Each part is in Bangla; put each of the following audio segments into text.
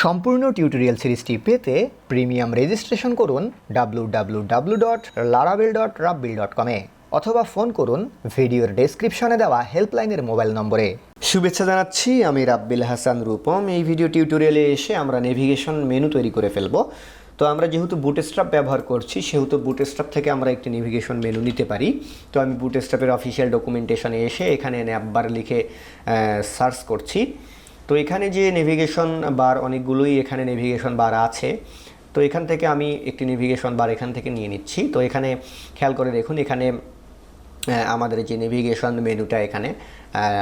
সম্পূর্ণ টিউটোরিয়াল সিরিজটি পেতে প্রিমিয়াম রেজিস্ট্রেশন করুন www.laravel.Rabbil.com এ অথবা ফোন করুন ভিডিওর ডেসক্রিপশনে দেওয়া হেল্পলাইনের মোবাইল নম্বরে। শুভেচ্ছা জানাচ্ছি, আমি রাব্বিল হাসান রূপম। এই ভিডিও টিউটোরিয়ালে এসে আমরা নেভিগেশন মেনু তৈরি করে ফেলবো। তো আমরা যেহেতু বুটস্ট্র্যাপ ব্যবহার করছি সেহেতু বুটস্ট্র্যাপ থেকে আমরা একটি নেভিগেশন মেনু নিতে পারি। তো আমি বুটস্ট্র্যাপের অফিসিয়াল ডকুমেন্টেশনে এসে এখানে ন্যাপবার লিখে সার্চ করছি। তো এখানে যে নেভিগেশন বার অনেকগুলোই এখানে নেভিগেশন বার আছে। তো এখান থেকে আমি একটি নেভিগেশন বার এখান থেকে নিয়ে নিচ্ছি। তো এখানে খেয়াল করে দেখুন, এখানে আমাদের যে নেভিগেশন মেনুটা এখানে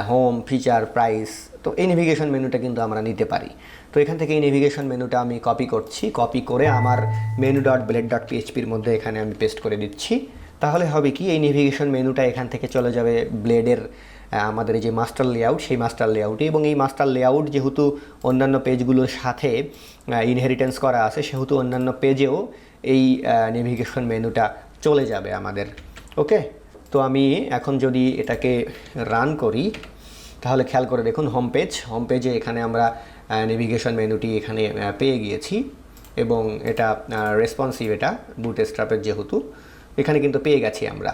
হোম, ফিচার, প্রাইস, তো এই নেভিগেশন মেনুটা কিন্তু আমরা নিতে পারি। তো এখান থেকে এই নেভিগেশন মেনুটা আমি কপি করছি, কপি করে আমার menu.blade.phpর মধ্যে এখানে আমি পেস্ট করে দিচ্ছি। তাহলে হবে কি, এই নেভিগেশন মেনুটা এখান থেকে চলে যাবে ব্লেডের আমাদের যে মাস্টার লেআউট, সেই মাস্টার লেআউটে। এবং এই মাস্টার লেআউট যেহেতু অন্যান্য পেজগুলোর সাথে ইনহেরিটেন্স করা আছে সেহেতু অন্যান্য পেজেও এই নেভিগেশন মেনুটা চলে যাবে আমাদের। ওকে, তো আমি এখন যদি এটাকে রান করি তাহলে খেয়াল করে দেখুন হোম পেজে এখানে আমরা নেভিগেশন মেনুটি এখানে পেয়ে গিয়েছি এবং এটা রেসপন্সিভ, এটা বুটস্ট্র্যাপের যেহেতু এখানে কিন্তু পেয়ে গেছি আমরা।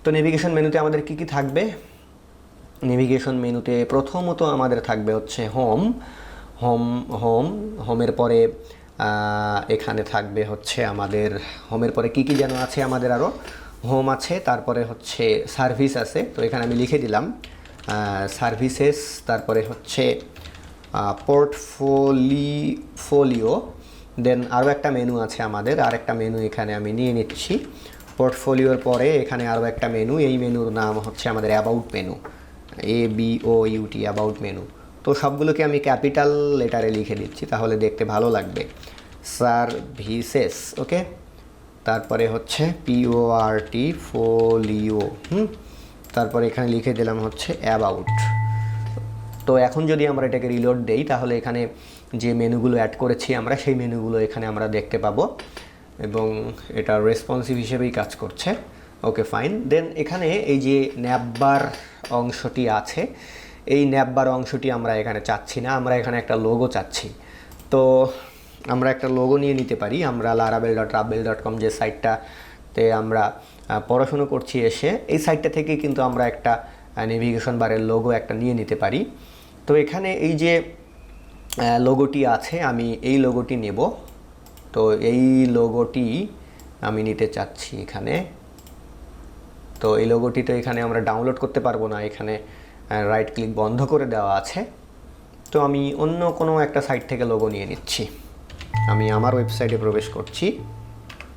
তো নেভিগেশন মেনুতে আমাদের কি কি থাকবে? নেভিগেশন মেনুতে প্রথমত আমাদের থাকবে হচ্ছে হোমের পরে এখানে থাকবে হচ্ছে আমাদের হোমের পরে কি যেন আছে আমাদের, আরও হোম আছে, তারপরে হচ্ছে সার্ভিস আছে। তো এখানে আমি লিখে দিলাম সার্ভিসেস, তারপরে হচ্ছে পোর্টফোলিও, দেন আরও একটা মেনু আছে আমাদের, আরেকটা মেনু এখানে আমি নিয়ে নিচ্ছি। পোর্টফোলিওর পরে এখানে আরও একটা মেনু, এই মেনুর নাম হচ্ছে আমাদের about menu, ABOUT, about menu. তো সবগুলোকে আমি ক্যাপিটাল লেটারে লিখে দিচ্ছি তাহলে দেখতে ভালো লাগবে। সার্ভিসেস, ওকে, তারপরে হচ্ছে পোর্টফোলিও, তারপরে এখানে লিখে দিলাম হচ্ছে অ্যাবাউট। তো এখন যদি আমরা এটাকে রিলোড দেই তাহলে এখানে যে মেনুগুলো অ্যাড করেছি আমরা সেই মেনুগুলো এখানে আমরা দেখতে পাবো এবং এটা রেসপন্সিভ হিসেবেই কাজ করছে। ওকে, ফাইন। দেন এখানে এই যে ন্যাপবার অংশটি আছে, এই ন্যাপবার অংশটি আমরা এখানে চাচ্ছি না, আমরা এখানে একটা লোগো চাচ্ছি। তো আমরা একটা লোগো নিয়ে নিতে পারি। আমরা laravel.Rabbil.com যে সাইটটাতে আমরা পড়াশুনো করছি এসে, এই সাইটটা থেকে কিন্তু আমরা একটা নেভিগেশন বারের লোগো একটা নিয়ে নিতে পারি। তো এখানে এই যে লোগোটি আছে, আমি এই লোগোটি নেব। তো এই লোগোটি আমি নিতে চাচ্ছি এখানে। তো এই লোগোটি তো এখানে আমরা ডাউনলোড করতে পারবো না, এখানে রাইট ক্লিক বন্ধ করে দেওয়া আছে। তো আমি অন্য কোনো একটা সাইট থেকে লোগো নিয়ে নিচ্ছি। আমি আমার ওয়েবসাইটে প্রবেশ করছি।